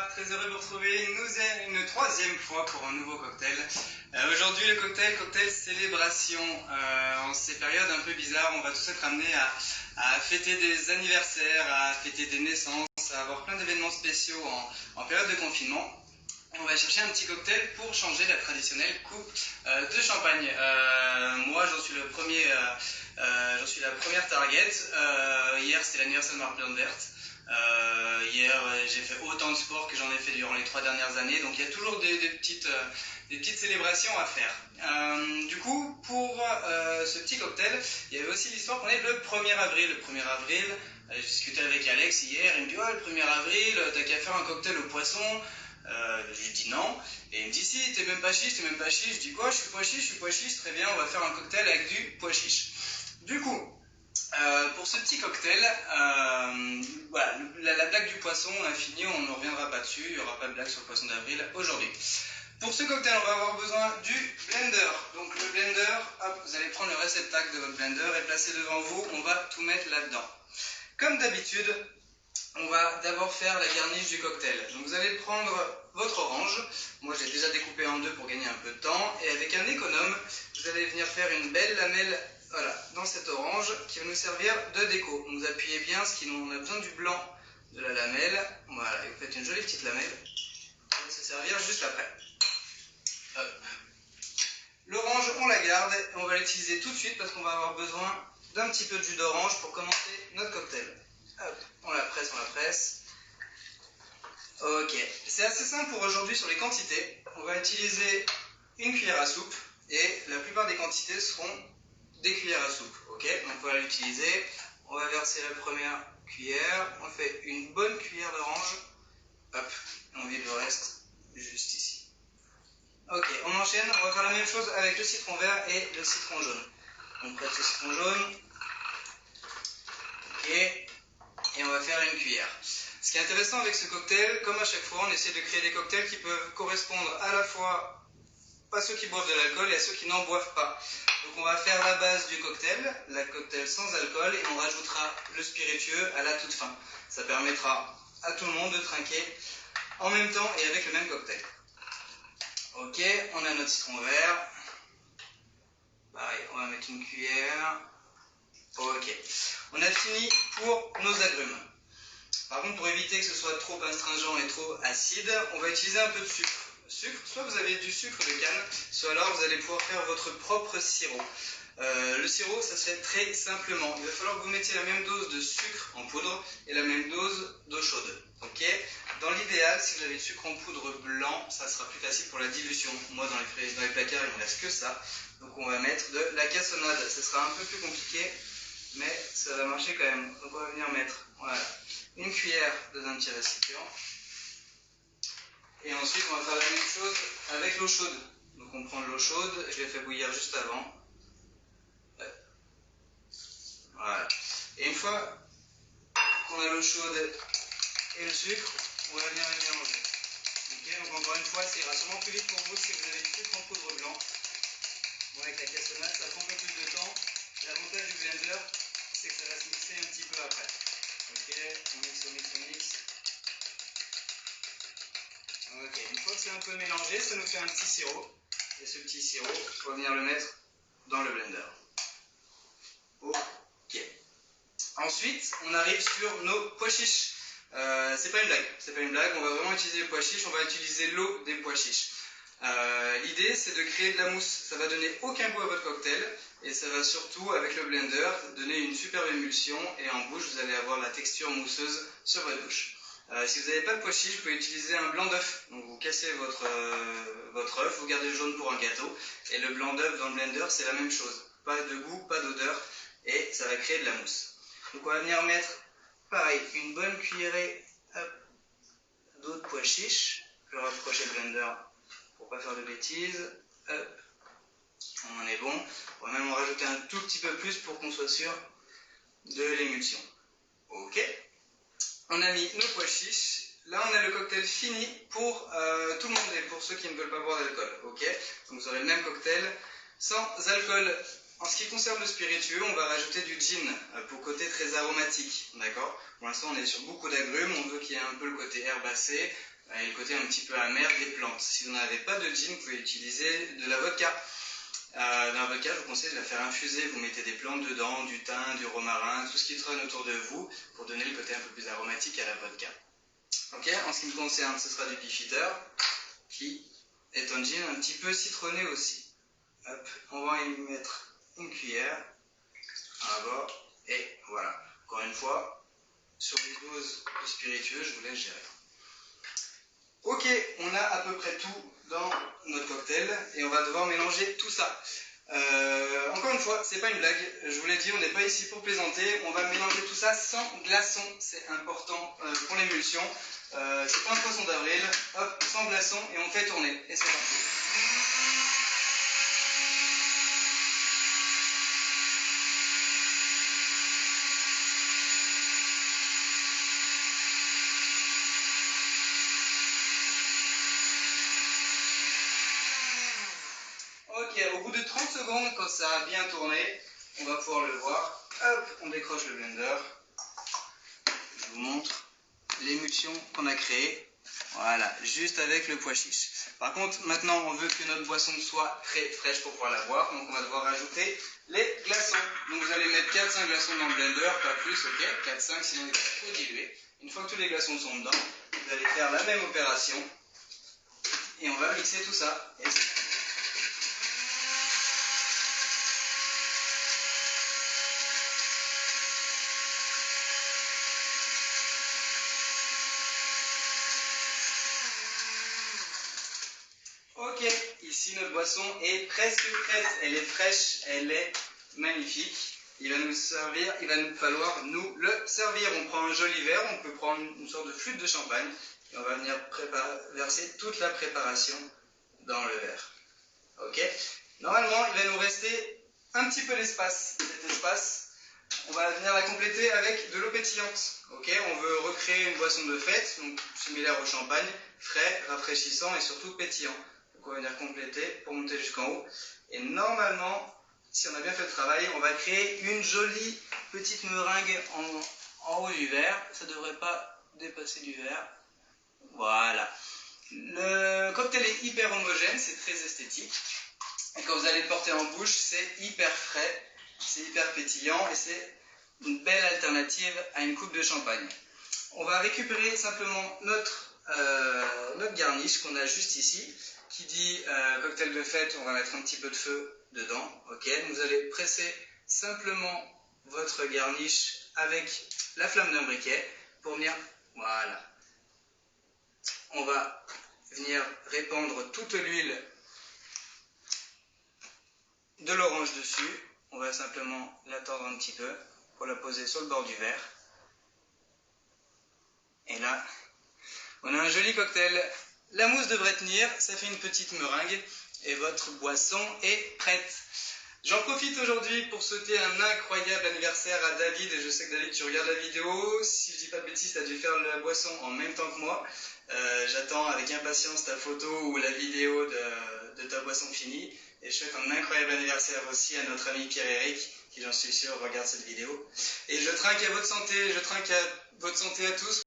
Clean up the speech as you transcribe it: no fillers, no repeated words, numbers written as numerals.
Bonsoir, très heureux de vous retrouver une troisième fois pour un nouveau cocktail. Aujourd'hui le cocktail célébration. En ces périodes un peu bizarres, on va tous être amenés à fêter des anniversaires, à fêter des naissances, à avoir plein d'événements spéciaux en période de confinement. On va chercher un petit cocktail pour changer la traditionnelle coupe de champagne. Moi j'en suis la première target. Hier c'était l'anniversaire de ma blonde verte. Hier j'ai fait autant de sport que j'en ai fait durant les 3 dernières années, donc il y a toujours des petites célébrations à faire. Du coup, pour ce petit cocktail, il y avait aussi l'histoire qu'on est le 1er avril. Le 1er avril, j'ai discuté avec Alex hier, il me dit « Oh, le 1er avril, t'as qu'à faire un cocktail au poisson ?» Je lui dis non, et il me dit « Si, t'es même pas chiche, t'es même pas chiche. » Je dis « Quoi, je suis pois chiche, très bien, on va faire un cocktail avec du pois chiche. » Du coup, pour ce petit cocktail, voilà, la blague du poisson, on a fini, on ne reviendra pas dessus, il n'y aura pas de blague sur le poisson d'avril aujourd'hui. Pour ce cocktail, on va avoir besoin du blender. Donc le blender, hop, vous allez prendre le réceptacle de votre blender et placer devant vous, on va tout mettre là-dedans. Comme d'habitude, on va d'abord faire la garniche du cocktail. Donc vous allez prendre votre orange, moi je l'ai déjà découpé en deux pour gagner un peu de temps, et avec un économe, vous allez venir faire une belle lamelle. Voilà, dans cette orange qui va nous servir de déco. Donc vous appuyez bien, on a besoin du blanc de la lamelle. Voilà, et vous faites une jolie petite lamelle. On va se servir juste après. L'orange, on la garde et on va l'utiliser tout de suite parce qu'on va avoir besoin d'un petit peu de jus d'orange pour commencer notre cocktail. Hop, on la presse. Ok, c'est assez simple pour aujourd'hui sur les quantités. On va utiliser une cuillère à soupe et la plupart des quantités seront des cuillères à soupe, ok? Donc voilà l'utiliser. On va verser la première cuillère. On fait une bonne cuillère d'orange. Hop, on vide le reste juste ici. Ok, on enchaîne. On va faire la même chose avec le citron vert et le citron jaune. On prête le citron jaune. Ok, et on va faire une cuillère. Ce qui est intéressant avec ce cocktail, comme à chaque fois, on essaie de créer des cocktails qui peuvent correspondre à la fois à ceux qui boivent de l'alcool et à ceux qui n'en boivent pas. Donc on va faire la base du cocktail, la cocktail sans alcool, et on rajoutera le spiritueux à la toute fin. Ça permettra à tout le monde de trinquer en même temps et avec le même cocktail. Ok, on a notre citron vert. Pareil, on va mettre une cuillère. Ok, on a fini pour nos agrumes. Par contre, pour éviter que ce soit trop astringent et trop acide, on va utiliser un peu de sucre. Soit vous avez du sucre de canne, soit alors vous allez pouvoir faire votre propre sirop. Le sirop, ça se fait très simplement. Il va falloir que vous mettiez la même dose de sucre en poudre et la même dose d'eau chaude. Okay. Dans l'idéal, si vous avez du sucre en poudre blanc, ça sera plus facile pour la dilution. Moi, dans les placards, il ne me reste que ça. Donc on va mettre de la cassonade. Ça sera un peu plus compliqué, mais ça va marcher quand même. Donc on va venir mettre une cuillère dans un petit récipient. Et ensuite, on va faire la même chose avec l'eau chaude. Donc on prend de l'eau chaude, je l'ai fait bouillir juste avant. Voilà. Et une fois qu'on a l'eau chaude et le sucre, on va venir les mélanger. Okay, donc encore une fois, ça ira sûrement plus vite pour vous si vous avez du sucre en poudre blanc. Bon, avec la cassonade, ça prend un peu plus de temps. L'avantage du blender, c'est que ça va se mixer un petit peu après. Ok, on mixe. Ok, une fois que c'est un peu mélangé, ça nous fait un petit sirop. Et ce petit sirop, il faut venir le mettre dans le blender. Ok. Ensuite, on arrive sur nos pois chiches. C'est pas une blague, on va vraiment utiliser les pois chiches, on va utiliser l'eau des pois chiches. L'idée, c'est de créer de la mousse. Ça va donner aucun goût à votre cocktail et ça va surtout, avec le blender, donner une superbe émulsion et en bouche, vous allez avoir la texture mousseuse sur votre bouche. Si vous n'avez pas de pois chiches, vous pouvez utiliser un blanc d'œuf. Donc vous cassez votre œuf, vous gardez le jaune pour un gâteau et le blanc d'œuf dans le blender, c'est la même chose. Pas de goût, pas d'odeur et ça va créer de la mousse. Donc on va venir mettre, pareil, une bonne cuillerée d'eau de pois chiches. Je vais rapprocher le blender pour pas faire de bêtises. Hop. On en est bon. On va même en rajouter un tout petit peu plus pour qu'on soit sûr de l'émulsion. Ok. On a mis nos pois chiches. Là, on a le cocktail fini pour tout le monde et pour ceux qui ne veulent pas boire d'alcool. Ok. Donc vous aurez le même cocktail sans alcool. En ce qui concerne le spiritueux, on va rajouter du gin pour le côté très aromatique. D'accord. Pour l'instant, on est sur beaucoup d'agrumes. On veut qu'il y ait un peu le côté herbacé. et le côté un petit peu amer des plantes. Si vous n'avez pas de gin, vous pouvez utiliser de la vodka. Dans la vodka, je vous conseille de la faire infuser. Vous mettez des plantes dedans, du thym, du romarin, tout ce qui traîne autour de vous pour donner le côté un peu plus aromatique à la vodka. Ok, en ce qui me concerne, ce sera du Beefeater qui est un gin un petit peu citronné aussi. Hop, on va y mettre une cuillère à bord et voilà. Encore une fois, sur les doses de spiritueux, je vous laisse gérer. Ok, on a à peu près tout dans notre cocktail et on va devoir mélanger tout ça. Encore une fois, c'est pas une blague, je vous l'ai dit, on n'est pas ici pour plaisanter, on va mélanger tout ça sans glaçons, c'est important pour l'émulsion. C'est pas un poisson d'avril, hop, sans glaçons et on fait tourner, et c'est parti. Ok, au bout de 30 secondes, quand ça a bien tourné, on va pouvoir le voir. Hop, on décroche le blender. Je vous montre l'émulsion qu'on a créée. Voilà, juste avec le pois chiche. Par contre, maintenant, on veut que notre boisson soit très fraîche pour pouvoir la boire. Donc, on va devoir rajouter les glaçons. Donc, vous allez mettre 4-5 glaçons dans le blender, pas plus, ok? 4-5, sinon il va trop diluer. Une fois que tous les glaçons sont dedans, vous allez faire la même opération. Et on va mixer tout ça. Et ok, ici notre boisson est presque prête, elle est fraîche, elle est magnifique. Il va nous servir, il va nous falloir nous le servir. On prend un joli verre, on peut prendre une sorte de flûte de champagne et on va venir verser toute la préparation dans le verre. Ok, normalement il va nous rester un petit peu d'espace. Cet espace, on va venir la compléter avec de l'eau pétillante. Ok, on veut recréer une boisson de fête, donc similaire au champagne, frais, rafraîchissant et surtout pétillant. Donc on va venir compléter pour monter jusqu'en haut. Et normalement, si on a bien fait le travail, on va créer une jolie petite meringue en haut du verre. Ça ne devrait pas dépasser du verre. Voilà. Le cocktail est hyper homogène, c'est très esthétique. Et quand vous allez le porter en bouche, c'est hyper frais, c'est hyper pétillant et c'est une belle alternative à une coupe de champagne. On va récupérer simplement notre garniche qu'on a juste ici. Qui dit cocktail de fête, on va mettre un petit peu de feu dedans. Ok, vous allez presser simplement votre garniche avec la flamme d'un briquet pour venir, voilà. On va venir répandre toute l'huile de l'orange dessus. On va simplement la tordre un petit peu pour la poser sur le bord du verre. Et là, on a un joli cocktail. La mousse devrait tenir, ça fait une petite meringue et votre boisson est prête. J'en profite aujourd'hui pour souhaiter un incroyable anniversaire à David. Et je sais que David, tu regardes la vidéo. Si je dis pas de bêtises, tu as dû faire la boisson en même temps que moi. J'attends avec impatience ta photo ou la vidéo de ta boisson finie. Et je souhaite un incroyable anniversaire aussi à notre ami Pierre-Éric, qui j'en suis sûr regarde cette vidéo. Et je trinque à votre santé, je trinque à votre santé à tous.